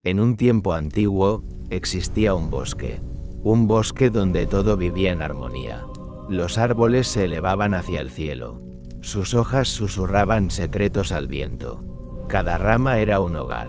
En un tiempo antiguo, existía un bosque donde todo vivía en armonía. Los árboles se elevaban hacia el cielo. Sus hojas susurraban secretos al viento. Cada rama era un hogar.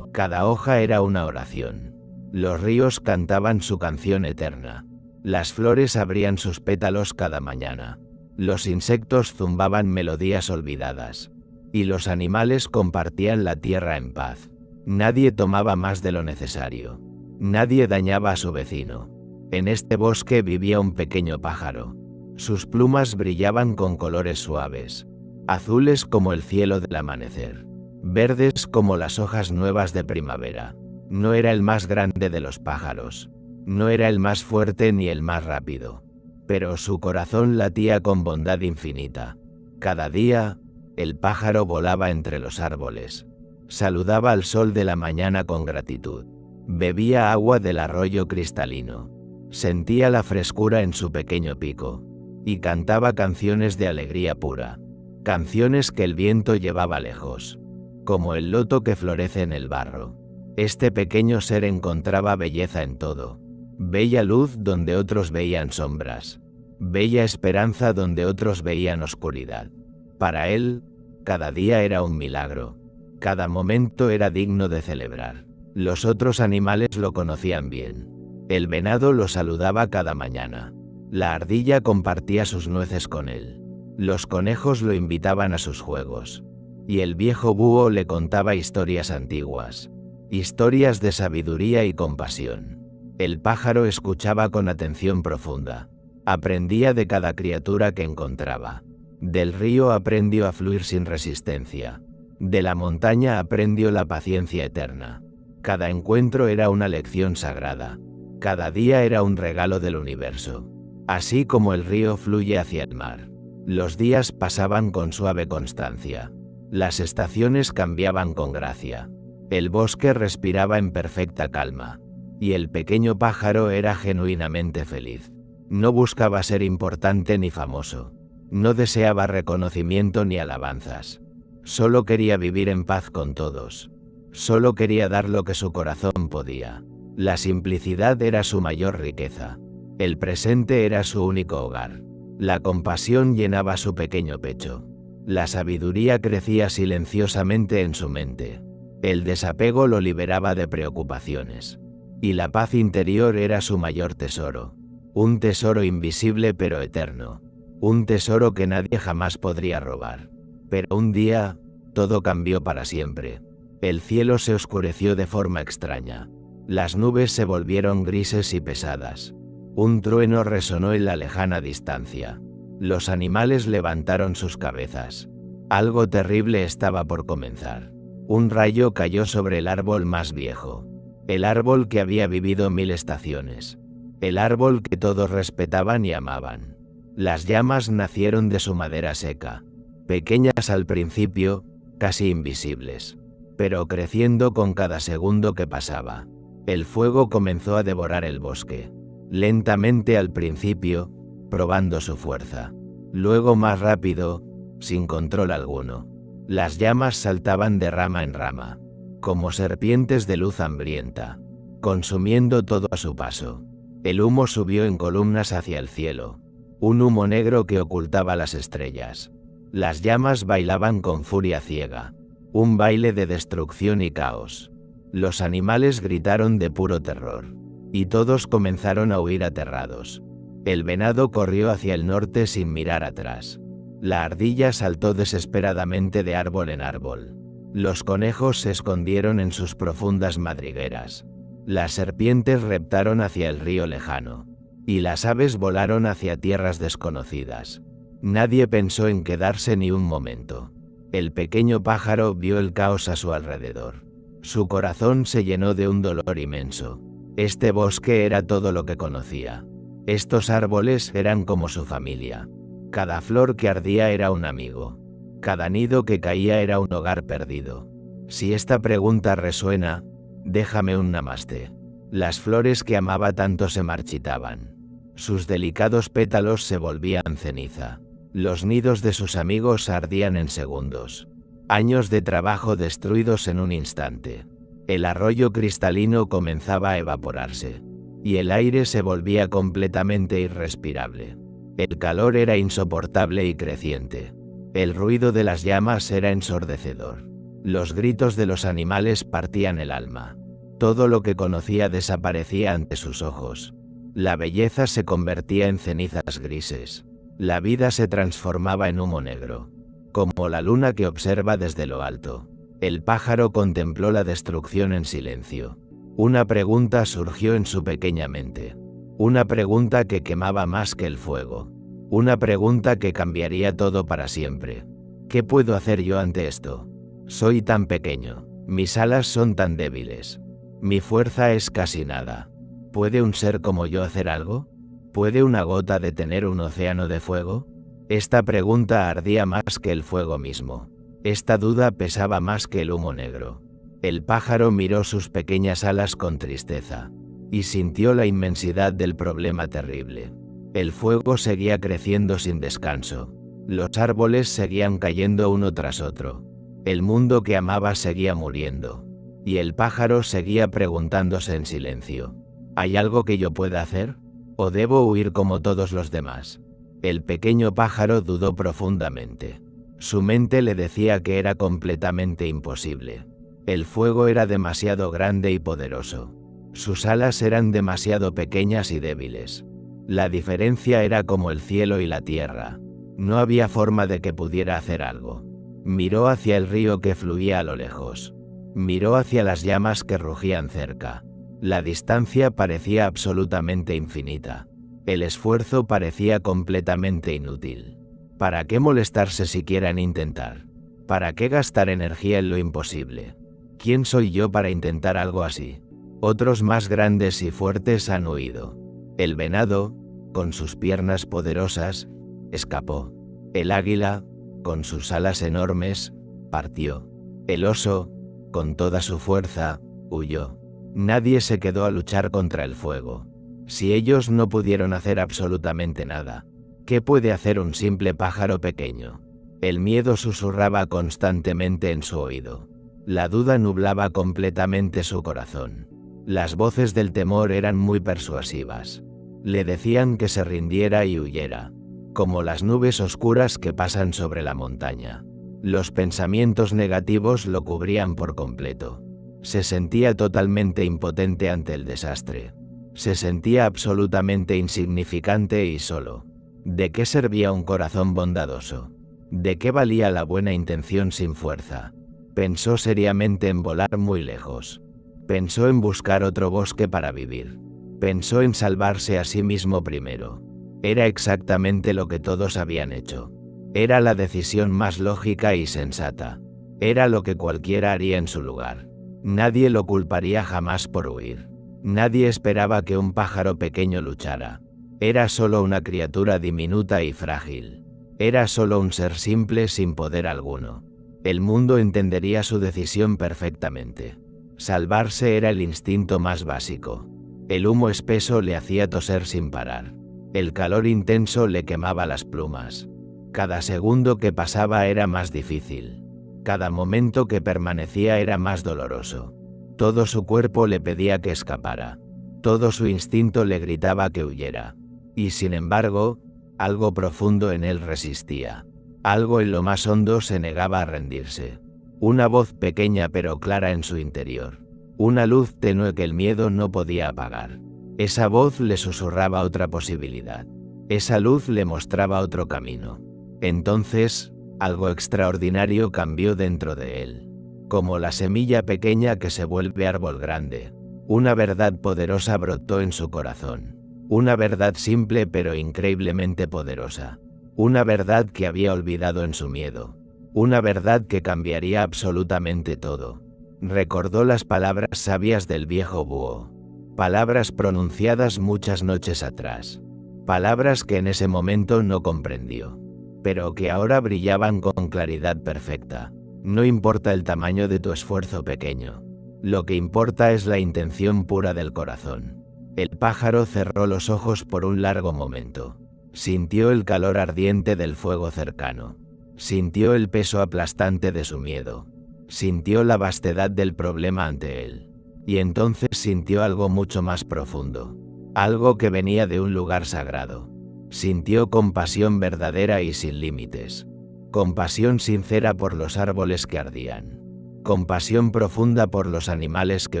Cada hoja era una oración. Los ríos cantaban su canción eterna. Las flores abrían sus pétalos cada mañana. Los insectos zumbaban melodías olvidadas. Y los animales compartían la tierra en paz. Nadie tomaba más de lo necesario. Nadie dañaba a su vecino. En este bosque vivía un pequeño pájaro. Sus plumas brillaban con colores suaves, azules como el cielo del amanecer, verdes como las hojas nuevas de primavera. No era el más grande de los pájaros, no era el más fuerte ni el más rápido, pero su corazón latía con bondad infinita. Cada día, el pájaro volaba entre los árboles, saludaba al sol de la mañana con gratitud, bebía agua del arroyo cristalino, sentía la frescura en su pequeño pico, y cantaba canciones de alegría pura, canciones que el viento llevaba lejos, como el loto que florece en el barro. Este pequeño ser encontraba belleza en todo, bella luz donde otros veían sombras, bella esperanza donde otros veían oscuridad. Para él, cada día era un milagro, cada momento era digno de celebrar. Los otros animales lo conocían bien. El venado lo saludaba cada mañana. La ardilla compartía sus nueces con él. Los conejos lo invitaban a sus juegos. Y el viejo búho le contaba historias antiguas. Historias de sabiduría y compasión. El pájaro escuchaba con atención profunda. Aprendía de cada criatura que encontraba. Del río aprendió a fluir sin resistencia. De la montaña aprendió la paciencia eterna. Cada encuentro era una lección sagrada. Cada día era un regalo del universo. Así como el río fluye hacia el mar. Los días pasaban con suave constancia. Las estaciones cambiaban con gracia. El bosque respiraba en perfecta calma. Y el pequeño pájaro era genuinamente feliz. No buscaba ser importante ni famoso. No deseaba reconocimiento ni alabanzas. Solo quería vivir en paz con todos. Solo quería dar lo que su corazón podía. La simplicidad era su mayor riqueza. El presente era su único hogar. La compasión llenaba su pequeño pecho. La sabiduría crecía silenciosamente en su mente. El desapego lo liberaba de preocupaciones. Y la paz interior era su mayor tesoro. Un tesoro invisible pero eterno. Un tesoro que nadie jamás podría robar. Pero un día, todo cambió para siempre. El cielo se oscureció de forma extraña. Las nubes se volvieron grises y pesadas. Un trueno resonó en la lejana distancia. Los animales levantaron sus cabezas. Algo terrible estaba por comenzar. Un rayo cayó sobre el árbol más viejo. El árbol que había vivido 1000 estaciones. El árbol que todos respetaban y amaban. Las llamas nacieron de su madera seca. Pequeñas al principio, casi invisibles. Pero creciendo con cada segundo que pasaba. El fuego comenzó a devorar el bosque. Lentamente al principio, probando su fuerza. Luego más rápido, sin control alguno. Las llamas saltaban de rama en rama, como serpientes de luz hambrienta, consumiendo todo a su paso. El humo subió en columnas hacia el cielo, un humo negro que ocultaba las estrellas. Las llamas bailaban con furia ciega, un baile de destrucción y caos. Los animales gritaron de puro terror. Y todos comenzaron a huir aterrados. El venado corrió hacia el norte sin mirar atrás. La ardilla saltó desesperadamente de árbol en árbol. Los conejos se escondieron en sus profundas madrigueras. Las serpientes reptaron hacia el río lejano. Y las aves volaron hacia tierras desconocidas. Nadie pensó en quedarse ni un momento. El pequeño pájaro vio el caos a su alrededor. Su corazón se llenó de un dolor inmenso. Este bosque era todo lo que conocía. Estos árboles eran como su familia. Cada flor que ardía era un amigo. Cada nido que caía era un hogar perdido. Si esta pregunta resuena, déjame un namaste. Las flores que amaba tanto se marchitaban. Sus delicados pétalos se volvían ceniza. Los nidos de sus amigos ardían en segundos. Años de trabajo destruidos en un instante. El arroyo cristalino comenzaba a evaporarse, y el aire se volvía completamente irrespirable. El calor era insoportable y creciente. El ruido de las llamas era ensordecedor. Los gritos de los animales partían el alma. Todo lo que conocía desaparecía ante sus ojos. La belleza se convertía en cenizas grises. La vida se transformaba en humo negro, como la luna que observa desde lo alto. El pájaro contempló la destrucción en silencio. Una pregunta surgió en su pequeña mente. Una pregunta que quemaba más que el fuego. Una pregunta que cambiaría todo para siempre. ¿Qué puedo hacer yo ante esto? Soy tan pequeño. Mis alas son tan débiles. Mi fuerza es casi nada. ¿Puede un ser como yo hacer algo? ¿Puede una gota detener un océano de fuego? Esta pregunta ardía más que el fuego mismo. Esta duda pesaba más que el humo negro. El pájaro miró sus pequeñas alas con tristeza, y sintió la inmensidad del problema terrible. El fuego seguía creciendo sin descanso. Los árboles seguían cayendo uno tras otro. El mundo que amaba seguía muriendo. Y el pájaro seguía preguntándose en silencio: ¿hay algo que yo pueda hacer? ¿O debo huir como todos los demás? El pequeño pájaro dudó profundamente. Su mente le decía que era completamente imposible. El fuego era demasiado grande y poderoso. Sus alas eran demasiado pequeñas y débiles. La diferencia era como el cielo y la tierra. No había forma de que pudiera hacer algo. Miró hacia el río que fluía a lo lejos. Miró hacia las llamas que rugían cerca. La distancia parecía absolutamente infinita. El esfuerzo parecía completamente inútil. ¿Para qué molestarse siquiera en intentar? ¿Para qué gastar energía en lo imposible? ¿Quién soy yo para intentar algo así? Otros más grandes y fuertes han huido. El venado, con sus piernas poderosas, escapó. El águila, con sus alas enormes, partió. El oso, con toda su fuerza, huyó. Nadie se quedó a luchar contra el fuego. Si ellos no pudieron hacer absolutamente nada, ¿qué puede hacer un simple pájaro pequeño? El miedo susurraba constantemente en su oído. La duda nublaba completamente su corazón. Las voces del temor eran muy persuasivas. Le decían que se rindiera y huyera, como las nubes oscuras que pasan sobre la montaña. Los pensamientos negativos lo cubrían por completo. Se sentía totalmente impotente ante el desastre. Se sentía absolutamente insignificante y solo. ¿De qué servía un corazón bondadoso? ¿De qué valía la buena intención sin fuerza? Pensó seriamente en volar muy lejos. Pensó en buscar otro bosque para vivir. Pensó en salvarse a sí mismo primero. Era exactamente lo que todos habían hecho. Era la decisión más lógica y sensata. Era lo que cualquiera haría en su lugar. Nadie lo culparía jamás por huir. Nadie esperaba que un pájaro pequeño luchara. Era solo una criatura diminuta y frágil. Era solo un ser simple sin poder alguno. El mundo entendería su decisión perfectamente. Salvarse era el instinto más básico. El humo espeso le hacía toser sin parar. El calor intenso le quemaba las plumas. Cada segundo que pasaba era más difícil. Cada momento que permanecía era más doloroso. Todo su cuerpo le pedía que escapara. Todo su instinto le gritaba que huyera. Y sin embargo, algo profundo en él resistía. Algo en lo más hondo se negaba a rendirse. Una voz pequeña pero clara en su interior. Una luz tenue que el miedo no podía apagar. Esa voz le susurraba otra posibilidad. Esa luz le mostraba otro camino. Entonces, algo extraordinario cambió dentro de él. Como la semilla pequeña que se vuelve árbol grande. Una verdad poderosa brotó en su corazón. Una verdad simple pero increíblemente poderosa. Una verdad que había olvidado en su miedo. Una verdad que cambiaría absolutamente todo. Recordó las palabras sabias del viejo búho. Palabras pronunciadas muchas noches atrás. Palabras que en ese momento no comprendió, pero que ahora brillaban con claridad perfecta. No importa el tamaño de tu esfuerzo pequeño. Lo que importa es la intención pura del corazón. El pájaro cerró los ojos por un largo momento. Sintió el calor ardiente del fuego cercano. Sintió el peso aplastante de su miedo. Sintió la vastedad del problema ante él. Y entonces sintió algo mucho más profundo. Algo que venía de un lugar sagrado. Sintió compasión verdadera y sin límites. Compasión sincera por los árboles que ardían. Compasión profunda por los animales que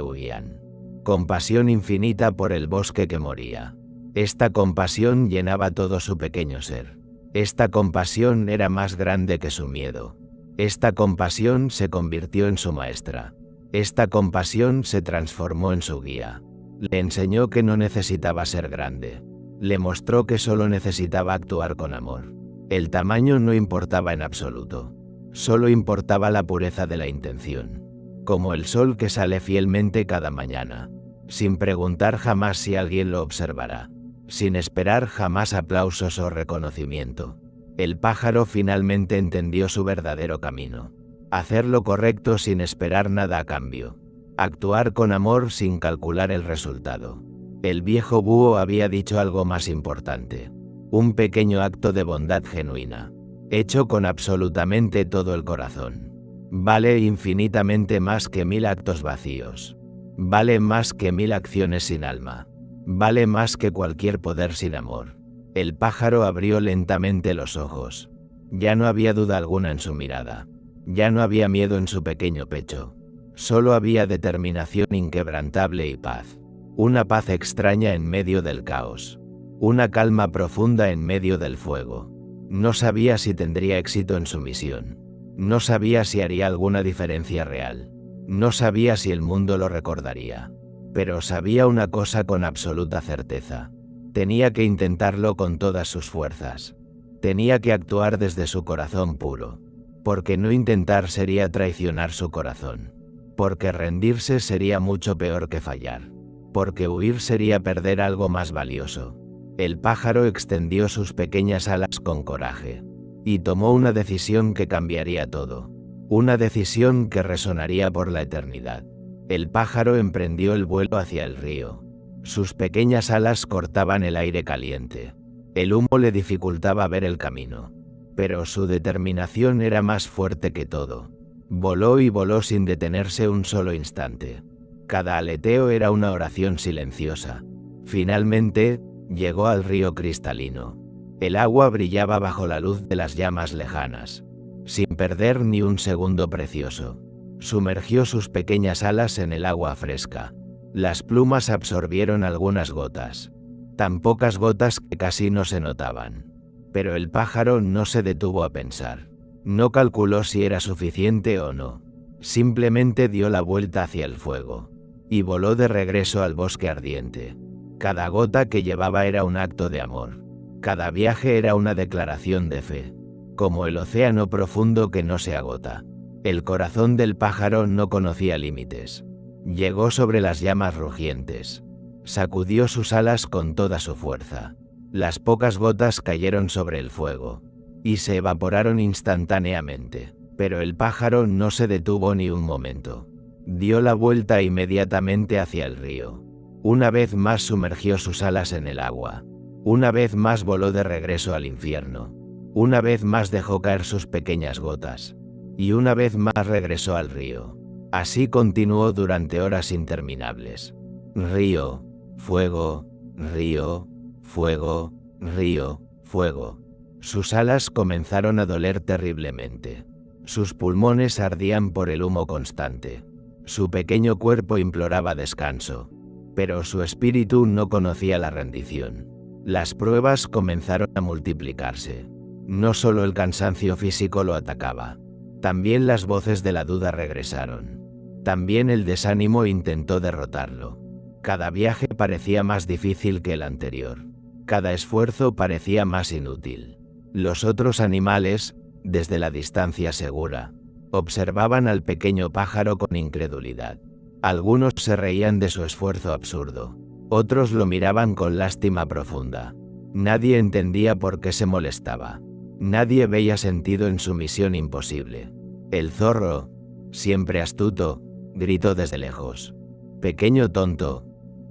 huían. Compasión infinita por el bosque que moría. Esta compasión llenaba todo su pequeño ser. Esta compasión era más grande que su miedo. Esta compasión se convirtió en su maestra. Esta compasión se transformó en su guía. Le enseñó que no necesitaba ser grande. Le mostró que solo necesitaba actuar con amor. El tamaño no importaba en absoluto. Solo importaba la pureza de la intención. Como el sol que sale fielmente cada mañana, sin preguntar jamás si alguien lo observará, sin esperar jamás aplausos o reconocimiento. El pájaro finalmente entendió su verdadero camino. Hacer lo correcto sin esperar nada a cambio. Actuar con amor sin calcular el resultado. El viejo búho había dicho algo más importante. Un pequeño acto de bondad genuina, hecho con absolutamente todo el corazón. Vale infinitamente más que 1000 actos vacíos. Vale más que 1000 acciones sin alma. Vale más que cualquier poder sin amor. El pájaro abrió lentamente los ojos. Ya no había duda alguna en su mirada. Ya no había miedo en su pequeño pecho. Solo había determinación inquebrantable y paz. Una paz extraña en medio del caos. Una calma profunda en medio del fuego. No sabía si tendría éxito en su misión. No sabía si haría alguna diferencia real. No sabía si el mundo lo recordaría. Pero sabía una cosa con absoluta certeza. Tenía que intentarlo con todas sus fuerzas. Tenía que actuar desde su corazón puro. Porque no intentar sería traicionar su corazón. Porque rendirse sería mucho peor que fallar. Porque huir sería perder algo más valioso. El pájaro extendió sus pequeñas alas con coraje. Y tomó una decisión que cambiaría todo. Una decisión que resonaría por la eternidad. El pájaro emprendió el vuelo hacia el río. Sus pequeñas alas cortaban el aire caliente. El humo le dificultaba ver el camino. Pero su determinación era más fuerte que todo. Voló y voló sin detenerse un solo instante. Cada aleteo era una oración silenciosa. Finalmente, llegó al río cristalino. El agua brillaba bajo la luz de las llamas lejanas. Sin perder ni un segundo precioso. Sumergió sus pequeñas alas en el agua fresca. Las plumas absorbieron algunas gotas. Tan pocas gotas que casi no se notaban. Pero el pájaro no se detuvo a pensar. No calculó si era suficiente o no. Simplemente dio la vuelta hacia el fuego. Y voló de regreso al bosque ardiente. Cada gota que llevaba era un acto de amor. Cada viaje era una declaración de fe. Como el océano profundo que no se agota. El corazón del pájaro no conocía límites. Llegó sobre las llamas rugientes. Sacudió sus alas con toda su fuerza. Las pocas gotas cayeron sobre el fuego. Y se evaporaron instantáneamente. Pero el pájaro no se detuvo ni un momento. Dio la vuelta inmediatamente hacia el río. Una vez más sumergió sus alas en el agua. Una vez más voló de regreso al infierno. Una vez más dejó caer sus pequeñas gotas. Y una vez más regresó al río. Así continuó durante horas interminables. Río, fuego, río, fuego, río, fuego. Sus alas comenzaron a doler terriblemente. Sus pulmones ardían por el humo constante. Su pequeño cuerpo imploraba descanso. Pero su espíritu no conocía la rendición. Las pruebas comenzaron a multiplicarse. No solo el cansancio físico lo atacaba. También las voces de la duda regresaron. También el desánimo intentó derrotarlo. Cada viaje parecía más difícil que el anterior. Cada esfuerzo parecía más inútil. Los otros animales, desde la distancia segura, observaban al pequeño pájaro con incredulidad. Algunos se reían de su esfuerzo absurdo. Otros lo miraban con lástima profunda. Nadie entendía por qué se molestaba. Nadie veía sentido en su misión imposible. El zorro, siempre astuto, gritó desde lejos. Pequeño tonto,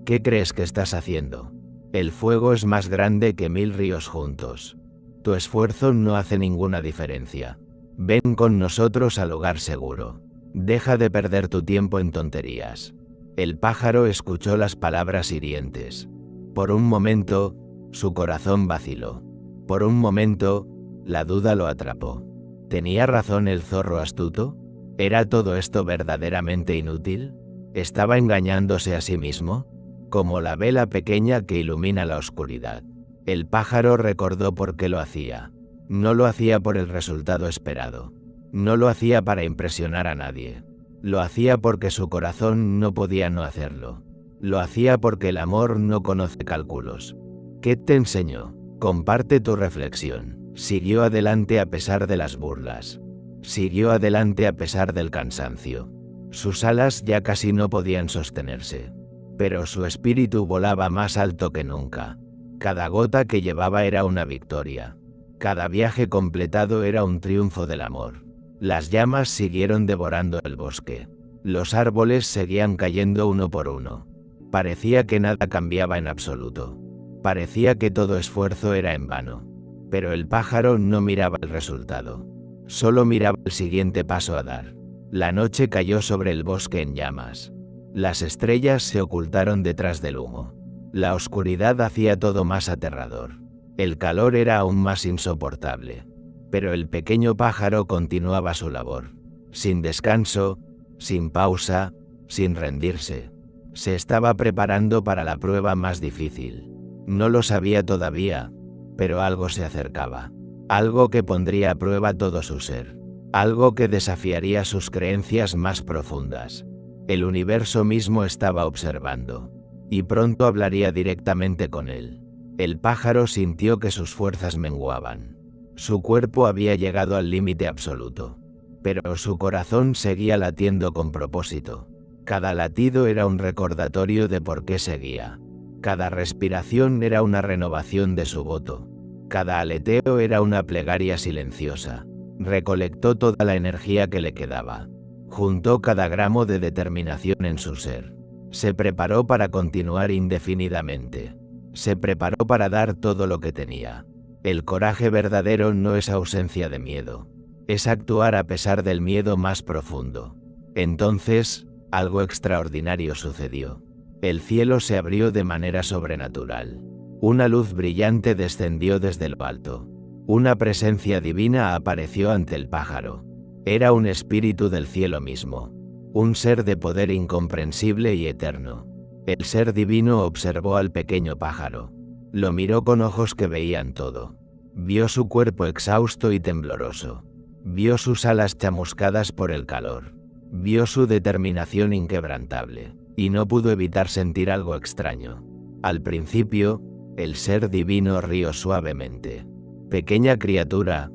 ¿qué crees que estás haciendo? El fuego es más grande que 1000 ríos juntos. Tu esfuerzo no hace ninguna diferencia. Ven con nosotros al lugar seguro. Deja de perder tu tiempo en tonterías. El pájaro escuchó las palabras hirientes. Por un momento, su corazón vaciló. Por un momento, la duda lo atrapó. ¿Tenía razón el zorro astuto? ¿Era todo esto verdaderamente inútil? ¿Estaba engañándose a sí mismo? Como la vela pequeña que ilumina la oscuridad. El pájaro recordó por qué lo hacía. No lo hacía por el resultado esperado. No lo hacía para impresionar a nadie. Lo hacía porque su corazón no podía no hacerlo. Lo hacía porque el amor no conoce cálculos. ¿Qué te enseñó? Comparte tu reflexión. Siguió adelante a pesar de las burlas. Siguió adelante a pesar del cansancio. Sus alas ya casi no podían sostenerse. Pero su espíritu volaba más alto que nunca. Cada gota que llevaba era una victoria. Cada viaje completado era un triunfo del amor. Las llamas siguieron devorando el bosque. Los árboles seguían cayendo uno por uno. Parecía que nada cambiaba en absoluto. Parecía que todo esfuerzo era en vano. Pero el pájaro no miraba el resultado. Solo miraba el siguiente paso a dar. La noche cayó sobre el bosque en llamas. Las estrellas se ocultaron detrás del humo. La oscuridad hacía todo más aterrador. El calor era aún más insoportable. Pero el pequeño pájaro continuaba su labor. Sin descanso, sin pausa, sin rendirse. Se estaba preparando para la prueba más difícil. No lo sabía todavía, pero algo se acercaba. Algo que pondría a prueba todo su ser. Algo que desafiaría sus creencias más profundas. El universo mismo estaba observando. Y pronto hablaría directamente con él. El pájaro sintió que sus fuerzas menguaban. Su cuerpo había llegado al límite absoluto. Pero su corazón seguía latiendo con propósito. Cada latido era un recordatorio de por qué seguía. Cada respiración era una renovación de su voto. Cada aleteo era una plegaria silenciosa. Recolectó toda la energía que le quedaba. Juntó cada gramo de determinación en su ser. Se preparó para continuar indefinidamente. Se preparó para dar todo lo que tenía. El coraje verdadero no es ausencia de miedo. Es actuar a pesar del miedo más profundo. Entonces, algo extraordinario sucedió. El cielo se abrió de manera sobrenatural. Una luz brillante descendió desde lo alto. Una presencia divina apareció ante el pájaro. Era un espíritu del cielo mismo. Un ser de poder incomprensible y eterno. El ser divino observó al pequeño pájaro. Lo miró con ojos que veían todo. Vio su cuerpo exhausto y tembloroso. Vio sus alas chamuscadas por el calor. Vio su determinación inquebrantable. Y no pudo evitar sentir algo extraño. Al principio, el ser divino rió suavemente. Pequeña criatura,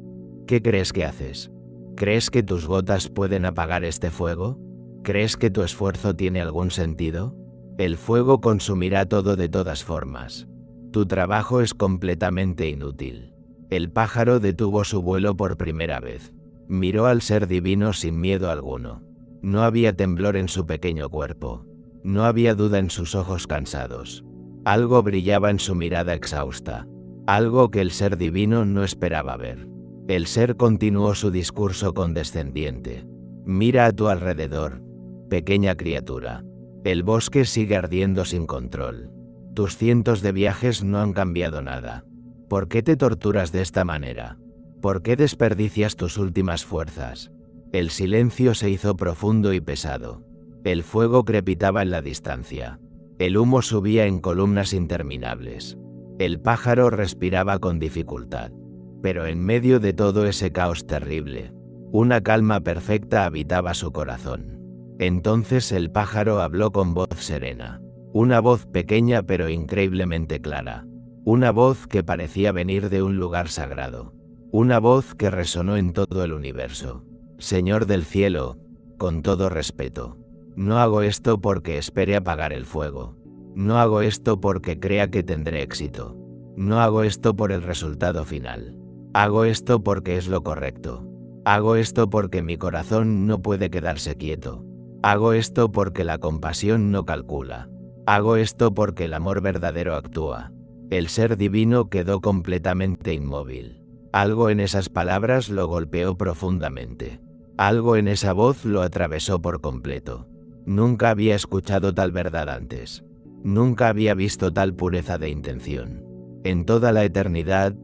¿qué crees que haces? ¿Crees que tus gotas pueden apagar este fuego? ¿Crees que tu esfuerzo tiene algún sentido? El fuego consumirá todo de todas formas. Tu trabajo es completamente inútil. El pájaro detuvo su vuelo por primera vez. Miró al ser divino sin miedo alguno. No había temblor en su pequeño cuerpo. No había duda en sus ojos cansados. Algo brillaba en su mirada exhausta. Algo que el ser divino no esperaba ver. El ser continuó su discurso condescendiente. Mira a tu alrededor, pequeña criatura. El bosque sigue ardiendo sin control. Tus cientos de viajes no han cambiado nada. ¿Por qué te torturas de esta manera? ¿Por qué desperdicias tus últimas fuerzas? El silencio se hizo profundo y pesado. El fuego crepitaba en la distancia. El humo subía en columnas interminables. El pájaro respiraba con dificultad. Pero en medio de todo ese caos terrible, una calma perfecta habitaba su corazón. Entonces el pájaro habló con voz serena. Una voz pequeña pero increíblemente clara. Una voz que parecía venir de un lugar sagrado. Una voz que resonó en todo el universo. Señor del cielo, con todo respeto. No hago esto porque espere apagar el fuego. No hago esto porque crea que tendré éxito. No hago esto por el resultado final. Hago esto porque es lo correcto. Hago esto porque mi corazón no puede quedarse quieto. Hago esto porque la compasión no calcula. Hago esto porque el amor verdadero actúa. El ser divino quedó completamente inmóvil. Algo en esas palabras lo golpeó profundamente. Algo en esa voz lo atravesó por completo. Nunca había escuchado tal verdad antes. Nunca había visto tal pureza de intención. En toda la eternidad,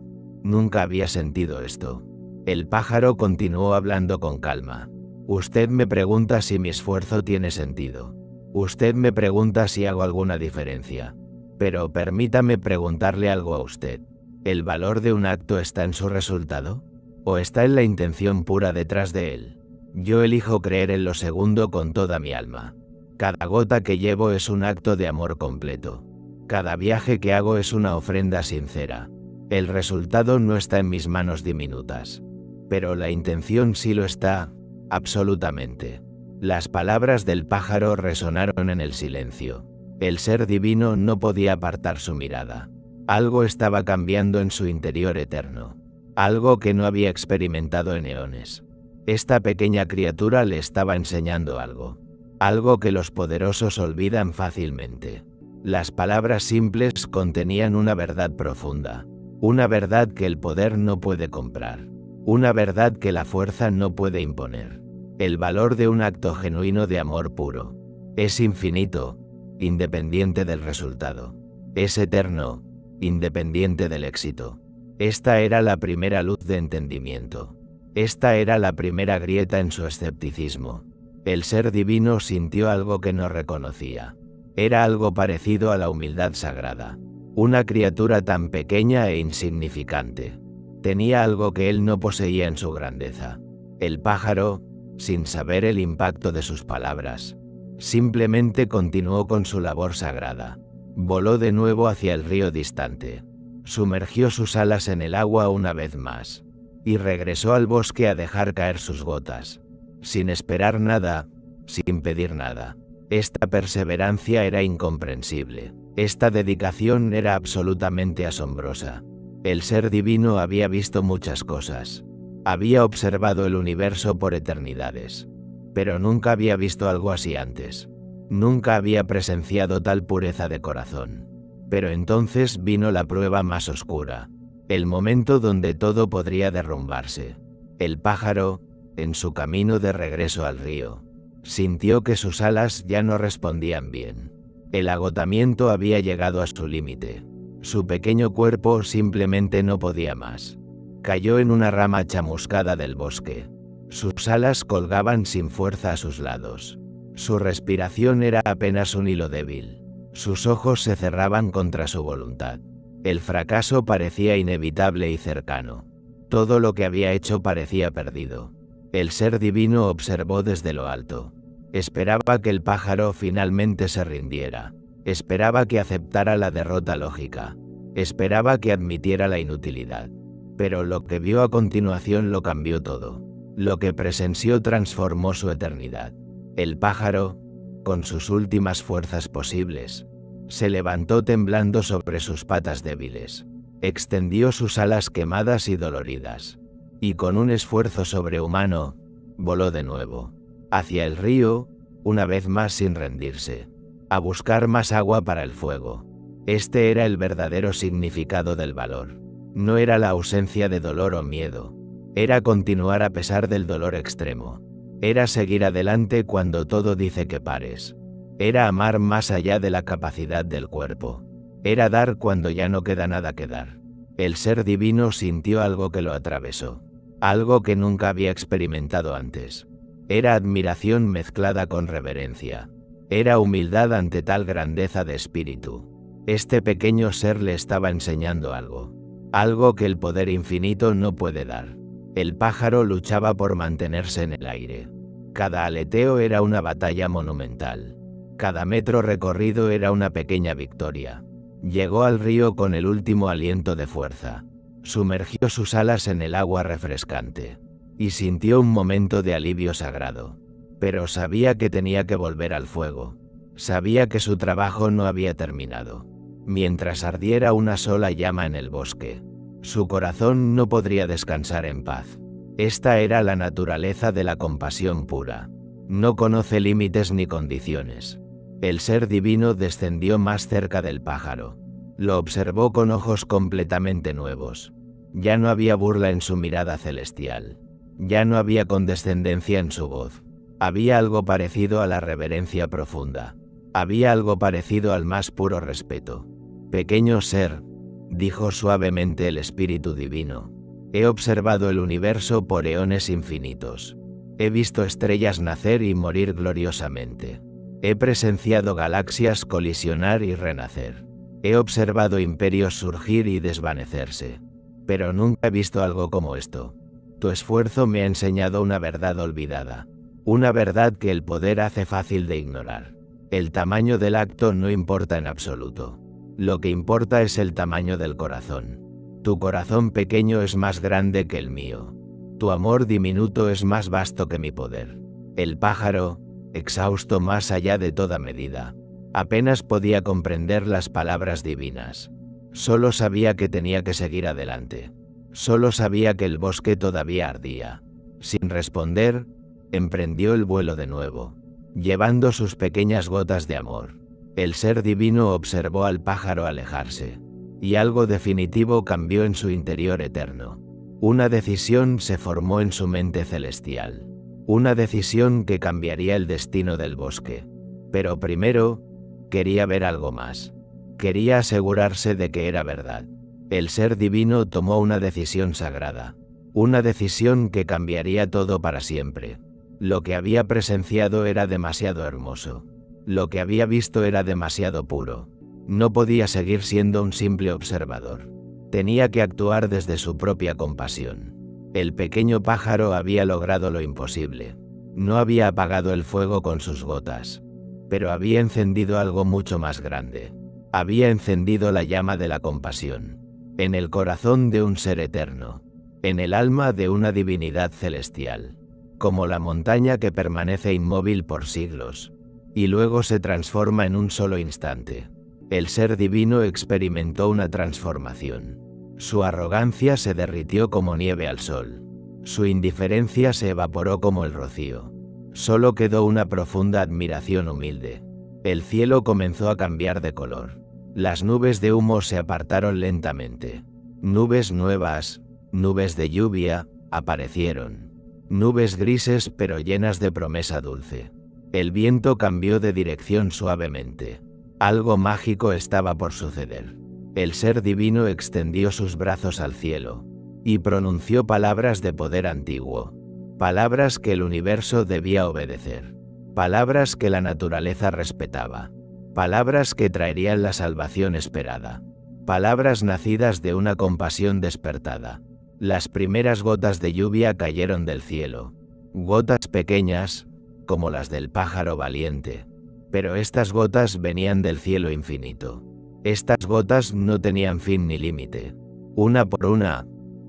nunca había sentido esto. El pájaro continuó hablando con calma. Usted me pregunta si mi esfuerzo tiene sentido. Usted me pregunta si hago alguna diferencia. Pero permítame preguntarle algo a usted. ¿El valor de un acto está en su resultado? ¿O está en la intención pura detrás de él? Yo elijo creer en lo segundo con toda mi alma. Cada gota que llevo es un acto de amor completo. Cada viaje que hago es una ofrenda sincera. El resultado no está en mis manos diminutas. Pero la intención sí lo está, absolutamente. Las palabras del pájaro resonaron en el silencio. El ser divino no podía apartar su mirada. Algo estaba cambiando en su interior eterno. Algo que no había experimentado en eones. Esta pequeña criatura le estaba enseñando algo. Algo que los poderosos olvidan fácilmente. Las palabras simples contenían una verdad profunda. Una verdad que el poder no puede comprar. Una verdad que la fuerza no puede imponer. El valor de un acto genuino de amor puro. Es infinito, independiente del resultado. Es eterno, independiente del éxito. Esta era la primera luz de entendimiento. Esta era la primera grieta en su escepticismo. El ser divino sintió algo que no reconocía. Era algo parecido a la humildad sagrada. Una criatura tan pequeña e insignificante. Tenía algo que él no poseía en su grandeza. El pájaro, sin saber el impacto de sus palabras, simplemente continuó con su labor sagrada. Voló de nuevo hacia el río distante. Sumergió sus alas en el agua una vez más. Y regresó al bosque a dejar caer sus gotas. Sin esperar nada, sin pedir nada. Esta perseverancia era incomprensible. Esta dedicación era absolutamente asombrosa. El ser divino había visto muchas cosas. Había observado el universo por eternidades. Pero nunca había visto algo así antes. Nunca había presenciado tal pureza de corazón. Pero entonces vino la prueba más oscura. El momento donde todo podría derrumbarse. El pájaro, en su camino de regreso al río, sintió que sus alas ya no respondían bien. El agotamiento había llegado a su límite. Su pequeño cuerpo simplemente no podía más. Cayó en una rama chamuscada del bosque. Sus alas colgaban sin fuerza a sus lados. Su respiración era apenas un hilo débil. Sus ojos se cerraban contra su voluntad. El fracaso parecía inevitable y cercano. Todo lo que había hecho parecía perdido. El ser divino observó desde lo alto. Esperaba que el pájaro finalmente se rindiera. Esperaba que aceptara la derrota lógica. Esperaba que admitiera la inutilidad. Pero lo que vio a continuación lo cambió todo. Lo que presenció transformó su eternidad. El pájaro, con sus últimas fuerzas posibles, se levantó temblando sobre sus patas débiles. Extendió sus alas quemadas y doloridas. Y con un esfuerzo sobrehumano, voló de nuevo. Hacia el río, una vez más sin rendirse. A buscar más agua para el fuego. Este era el verdadero significado del valor. No era la ausencia de dolor o miedo. Era continuar a pesar del dolor extremo. Era seguir adelante cuando todo dice que pares. Era amar más allá de la capacidad del cuerpo. Era dar cuando ya no queda nada que dar. El ser divino sintió algo que lo atravesó. Algo que nunca había experimentado antes. Era admiración mezclada con reverencia. Era humildad ante tal grandeza de espíritu. Este pequeño ser le estaba enseñando algo. Algo que el poder infinito no puede dar. El pájaro luchaba por mantenerse en el aire. Cada aleteo era una batalla monumental. Cada metro recorrido era una pequeña victoria. Llegó al río con el último aliento de fuerza. Sumergió sus alas en el agua refrescante. Y sintió un momento de alivio sagrado. Pero sabía que tenía que volver al fuego. Sabía que su trabajo no había terminado. Mientras ardiera una sola llama en el bosque, su corazón no podría descansar en paz. Esta era la naturaleza de la compasión pura. No conoce límites ni condiciones. El ser divino descendió más cerca del pájaro. Lo observó con ojos completamente nuevos. Ya no había burla en su mirada celestial. Ya no había condescendencia en su voz. Había algo parecido a la reverencia profunda. Había algo parecido al más puro respeto. Pequeño ser, dijo suavemente el Espíritu Divino. He observado el universo por eones infinitos. He visto estrellas nacer y morir gloriosamente. He presenciado galaxias colisionar y renacer. He observado imperios surgir y desvanecerse. Pero nunca he visto algo como esto. Tu esfuerzo me ha enseñado una verdad olvidada. Una verdad que el poder hace fácil de ignorar. El tamaño del acto no importa en absoluto. Lo que importa es el tamaño del corazón. Tu corazón pequeño es más grande que el mío. Tu amor diminuto es más vasto que mi poder. El pájaro, exhausto más allá de toda medida, apenas podía comprender las palabras divinas. Solo sabía que tenía que seguir adelante. Solo sabía que el bosque todavía ardía. Sin responder, emprendió el vuelo de nuevo, llevando sus pequeñas gotas de amor. El ser divino observó al pájaro alejarse, y algo definitivo cambió en su interior eterno. Una decisión se formó en su mente celestial. Una decisión que cambiaría el destino del bosque. Pero primero, quería ver algo más. Quería asegurarse de que era verdad. El ser divino tomó una decisión sagrada. Una decisión que cambiaría todo para siempre. Lo que había presenciado era demasiado hermoso. Lo que había visto era demasiado puro. No podía seguir siendo un simple observador. Tenía que actuar desde su propia compasión. El pequeño pájaro había logrado lo imposible. No había apagado el fuego con sus gotas, pero había encendido algo mucho más grande. Había encendido la llama de la compasión, en el corazón de un ser eterno, en el alma de una divinidad celestial, como la montaña que permanece inmóvil por siglos, y luego se transforma en un solo instante. El ser divino experimentó una transformación. Su arrogancia se derritió como nieve al sol. Su indiferencia se evaporó como el rocío. Solo quedó una profunda admiración humilde. El cielo comenzó a cambiar de color. Las nubes de humo se apartaron lentamente. Nubes nuevas, nubes de lluvia, aparecieron. Nubes grises pero llenas de promesa dulce. El viento cambió de dirección suavemente. Algo mágico estaba por suceder. El ser divino extendió sus brazos al cielo y pronunció palabras de poder antiguo, palabras que el universo debía obedecer, palabras que la naturaleza respetaba, palabras que traerían la salvación esperada, palabras nacidas de una compasión despertada. Las primeras gotas de lluvia cayeron del cielo, gotas pequeñas, como las del pájaro valiente, pero estas gotas venían del cielo infinito. Estas gotas no tenían fin ni límite. Una por una,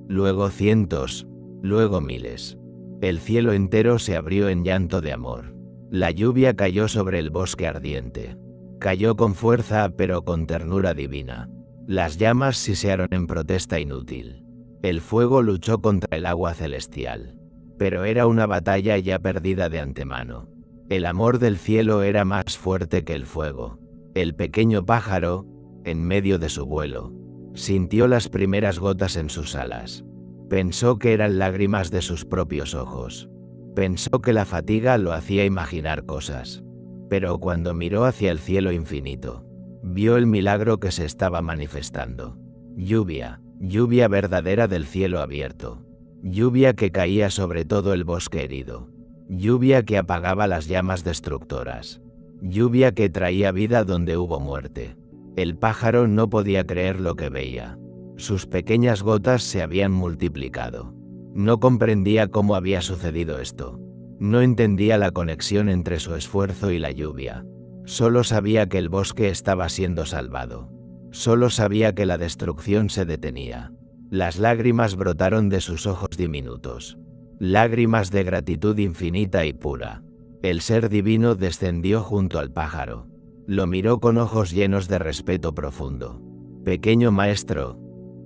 luego cientos, luego miles. El cielo entero se abrió en llanto de amor. La lluvia cayó sobre el bosque ardiente. Cayó con fuerza pero con ternura divina. Las llamas sisearon en protesta inútil. El fuego luchó contra el agua celestial. Pero era una batalla ya perdida de antemano. El amor del cielo era más fuerte que el fuego. El pequeño pájaro, en medio de su vuelo, sintió las primeras gotas en sus alas. Pensó que eran lágrimas de sus propios ojos. Pensó que la fatiga lo hacía imaginar cosas. Pero cuando miró hacia el cielo infinito, vio el milagro que se estaba manifestando. Lluvia, lluvia verdadera del cielo abierto. Lluvia que caía sobre todo el bosque herido. Lluvia que apagaba las llamas destructoras. Lluvia que traía vida donde hubo muerte. El pájaro no podía creer lo que veía. Sus pequeñas gotas se habían multiplicado. No comprendía cómo había sucedido esto. No entendía la conexión entre su esfuerzo y la lluvia. Solo sabía que el bosque estaba siendo salvado. Solo sabía que la destrucción se detenía. Las lágrimas brotaron de sus ojos diminutos. Lágrimas de gratitud infinita y pura. El ser divino descendió junto al pájaro. Lo miró con ojos llenos de respeto profundo. «Pequeño maestro»,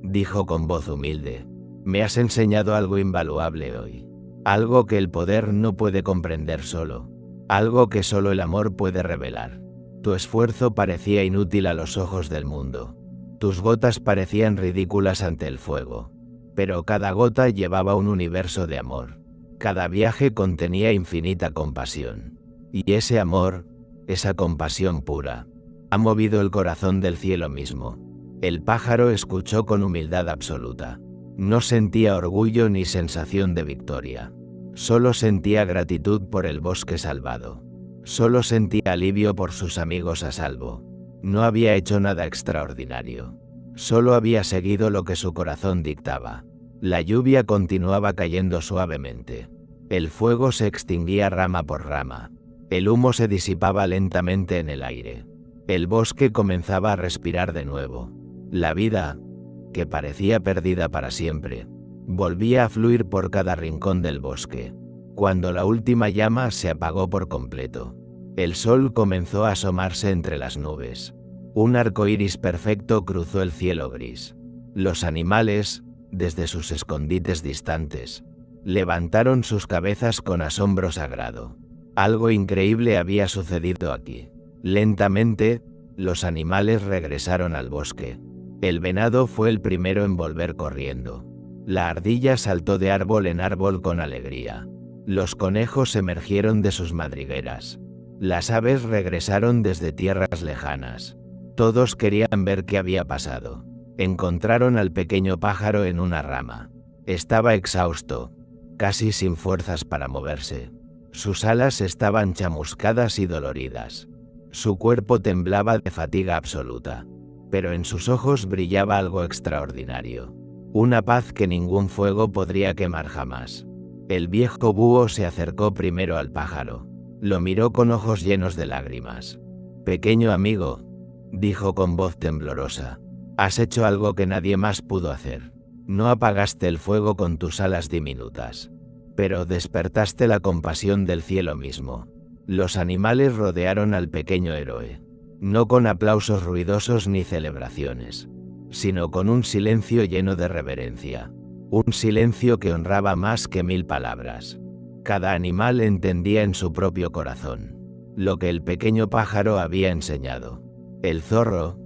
dijo con voz humilde, «me has enseñado algo invaluable hoy. Algo que el poder no puede comprender solo. Algo que solo el amor puede revelar. Tu esfuerzo parecía inútil a los ojos del mundo. Tus gotas parecían ridículas ante el fuego. Pero cada gota llevaba un universo de amor. Cada viaje contenía infinita compasión. Y ese amor, esa compasión pura, ha movido el corazón del cielo mismo. El pájaro escuchó con humildad absoluta. No sentía orgullo ni sensación de victoria. Solo sentía gratitud por el bosque salvado. Solo sentía alivio por sus amigos a salvo. No había hecho nada extraordinario. Solo había seguido lo que su corazón dictaba. La lluvia continuaba cayendo suavemente. El fuego se extinguía rama por rama. El humo se disipaba lentamente en el aire. El bosque comenzaba a respirar de nuevo. La vida, que parecía perdida para siempre, volvía a fluir por cada rincón del bosque. Cuando la última llama se apagó por completo, el sol comenzó a asomarse entre las nubes. Un arco iris perfecto cruzó el cielo gris. Los animales, desde sus escondites distantes, levantaron sus cabezas con asombro sagrado. Algo increíble había sucedido aquí. Lentamente, los animales regresaron al bosque. El venado fue el primero en volver corriendo. La ardilla saltó de árbol en árbol con alegría. Los conejos emergieron de sus madrigueras. Las aves regresaron desde tierras lejanas. Todos querían ver qué había pasado. Encontraron al pequeño pájaro en una rama. Estaba exhausto, casi sin fuerzas para moverse. Sus alas estaban chamuscadas y doloridas. Su cuerpo temblaba de fatiga absoluta. Pero en sus ojos brillaba algo extraordinario. Una paz que ningún fuego podría quemar jamás. El viejo búho se acercó primero al pájaro. Lo miró con ojos llenos de lágrimas. «Pequeño amigo», dijo con voz temblorosa, «has hecho algo que nadie más pudo hacer. No apagaste el fuego con tus alas diminutas, pero despertaste la compasión del cielo mismo». Los animales rodearon al pequeño héroe, no con aplausos ruidosos ni celebraciones, sino con un silencio lleno de reverencia. Un silencio que honraba más que 1000 palabras. Cada animal entendía en su propio corazón lo que el pequeño pájaro había enseñado. El zorro,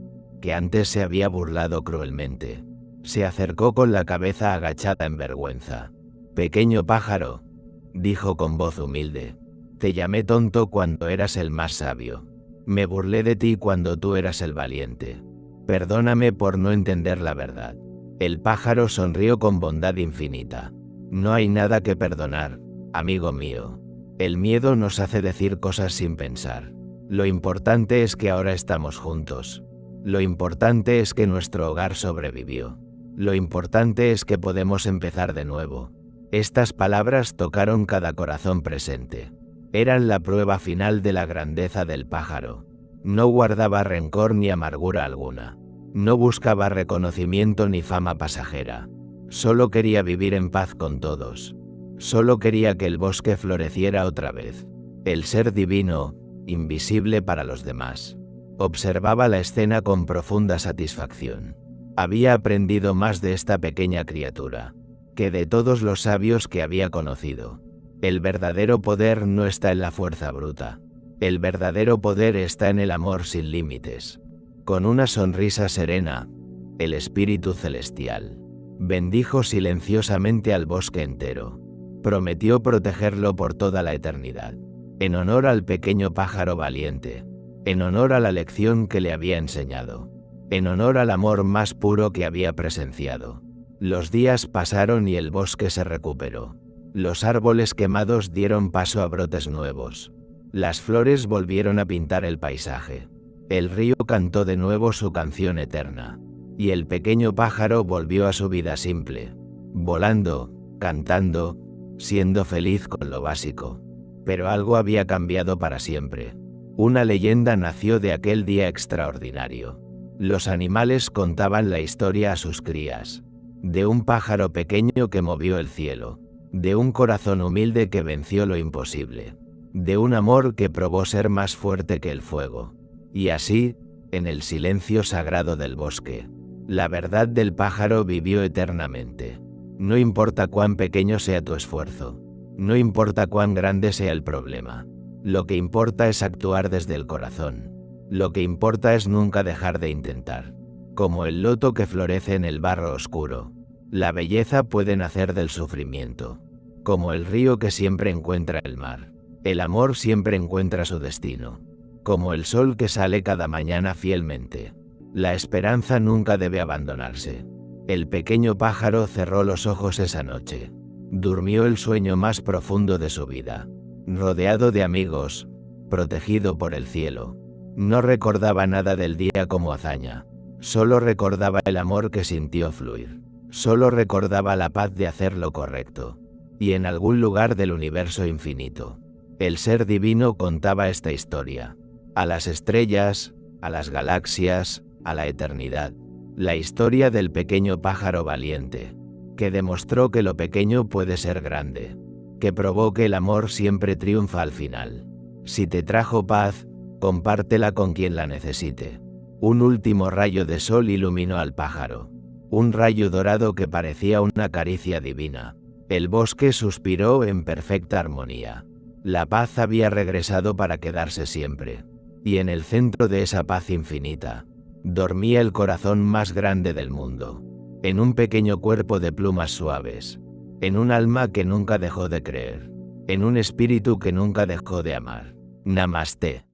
que antes se había burlado cruelmente, se acercó con la cabeza agachada en vergüenza. «Pequeño pájaro», dijo con voz humilde, «te llamé tonto cuando eras el más sabio. Me burlé de ti cuando tú eras el valiente. Perdóname por no entender la verdad». El pájaro sonrió con bondad infinita. «No hay nada que perdonar, amigo mío. El miedo nos hace decir cosas sin pensar. Lo importante es que ahora estamos juntos. Lo importante es que nuestro hogar sobrevivió. Lo importante es que podemos empezar de nuevo». Estas palabras tocaron cada corazón presente. Eran la prueba final de la grandeza del pájaro. No guardaba rencor ni amargura alguna. No buscaba reconocimiento ni fama pasajera. Solo quería vivir en paz con todos. Solo quería que el bosque floreciera otra vez. El ser divino, invisible para los demás, observaba la escena con profunda satisfacción. Había aprendido más de esta pequeña criatura que de todos los sabios que había conocido. El verdadero poder no está en la fuerza bruta. El verdadero poder está en el amor sin límites. Con una sonrisa serena, el espíritu celestial bendijo silenciosamente al bosque entero. Prometió protegerlo por toda la eternidad, en honor al pequeño pájaro valiente, en honor a la lección que le había enseñado, en honor al amor más puro que había presenciado. Los días pasaron y el bosque se recuperó. Los árboles quemados dieron paso a brotes nuevos. Las flores volvieron a pintar el paisaje. El río cantó de nuevo su canción eterna. Y el pequeño pájaro volvió a su vida simple, volando, cantando, siendo feliz con lo básico. Pero algo había cambiado para siempre. Una leyenda nació de aquel día extraordinario. Los animales contaban la historia a sus crías. De un pájaro pequeño que movió el cielo. De un corazón humilde que venció lo imposible. De un amor que probó ser más fuerte que el fuego. Y así, en el silencio sagrado del bosque, la verdad del pájaro vivió eternamente. No importa cuán pequeño sea tu esfuerzo. No importa cuán grande sea el problema. Lo que importa es actuar desde el corazón. Lo que importa es nunca dejar de intentar. Como el loto que florece en el barro oscuro, la belleza puede nacer del sufrimiento. Como el río que siempre encuentra el mar. El amor siempre encuentra su destino. Como el sol que sale cada mañana fielmente. La esperanza nunca debe abandonarse. El pequeño pájaro cerró los ojos esa noche. Durmió el sueño más profundo de su vida. Rodeado de amigos, protegido por el cielo. No recordaba nada del día como hazaña. Solo recordaba el amor que sintió fluir. Solo recordaba la paz de hacer lo correcto. Y en algún lugar del universo infinito, el ser divino contaba esta historia. A las estrellas, a las galaxias, a la eternidad. La historia del pequeño pájaro valiente, que demostró que lo pequeño puede ser grande. Que probó que el amor siempre triunfa al final. Si te trajo paz, compártela con quien la necesite. Un último rayo de sol iluminó al pájaro. Un rayo dorado que parecía una caricia divina. El bosque suspiró en perfecta armonía. La paz había regresado para quedarse siempre. Y en el centro de esa paz infinita, dormía el corazón más grande del mundo. En un pequeño cuerpo de plumas suaves. En un alma que nunca dejó de creer. En un espíritu que nunca dejó de amar. Namaste.